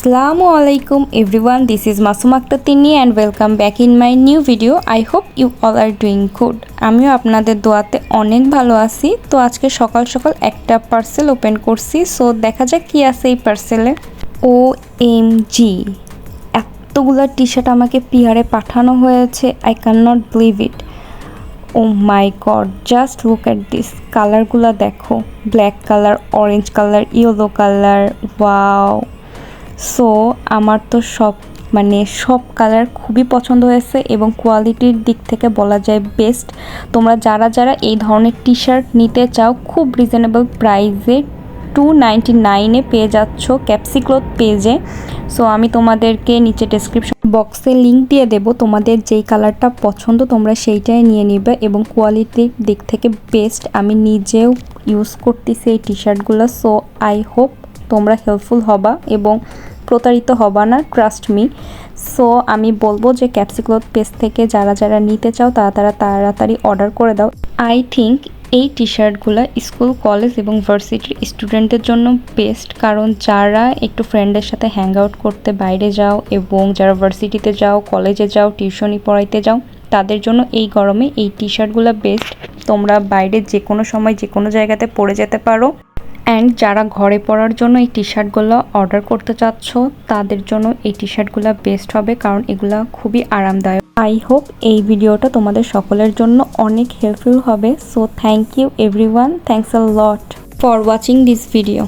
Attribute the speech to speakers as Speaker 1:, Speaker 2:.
Speaker 1: Assalamualaikum everyone, this is Masum Akhtar Tinni and welcome back in my new video. I hope you all are doing good. আমিও আপনাদের দোয়াতে অনেক ভালো আছি। তো আজকে সকাল সকাল একটা পার্সেল ওপেন করছি। সো দেখা যাক কি আছে এই পার্সেলে। OMG, এতগুলো টি শার্ট আমাকে পিয়ারে পাঠানো হয়েছে। I can not believe it. Oh my god, just look at this. কালারগুলো দেখো, black colour, orange colour, yellow colour, wow. So আমার তো সব কালার খুবই পছন্দ হয়েছে এবং কোয়ালিটির দিক থেকে বলা যায় বেস্ট। তোমরা যারা এই ধরনের টি শার্ট নিতে চাও খুব রিজনেবল প্রাইসে 299-এ পেয়ে যাচ্ছ ক্যাপসি ক্লথ পেজে। সো আমি তোমাদেরকে নিচে ডেসক্রিপশন বক্সে লিঙ্ক দিয়ে দেব। তোমাদের যেই কালারটা পছন্দ তোমরা সেইটাই নিয়ে নেবে এবং কোয়ালিটির দিক থেকে বেস্ট। আমি নিজেও ইউজ করতেছি এই টি শার্টগুলো। সো আই হোপ তোমরা হেল্পফুল হবা এবং প্রতারিত হবা না, ট্রাস্ট মি। সো আমি বলবো যে ক্যাপসি ক্লথ পেজ থেকে যারা নিতে চাও তারা তাড়াতাড়ি অর্ডার করে দাও। আই থিঙ্ক এই টি শার্টগুলো স্কুল, কলেজ এবং ভার্সিটির স্টুডেন্টদের জন্য বেস্ট, কারণ যারা একটু ফ্রেন্ডের সাথে হ্যাং আউট করতে বাইরে যাও এবং যারা ভার্সিটিতে যাও, কলেজে যাও, টিউশনি পড়াইতে যাও, তাদের জন্য এই গরমে এই টি শার্টগুলো বেস্ট। তোমরা বাইরে যে কোনো সময় যে কোনো জায়গাতে পরে যেতে পারো। অ্যান্ড যারা ঘরে পরার জন্য এই টি শার্টগুলো অর্ডার করতে চাচ্ছ তাদের জন্য এই টি শার্টগুলো বেস্ট হবে, কারণ এগুলো খুবই আরামদায়ক। আই হোপ এই ভিডিওটা তোমাদের সকলের জন্য অনেক হেল্পফুল হবে। So thank you everyone, thanks a lot for watching this video.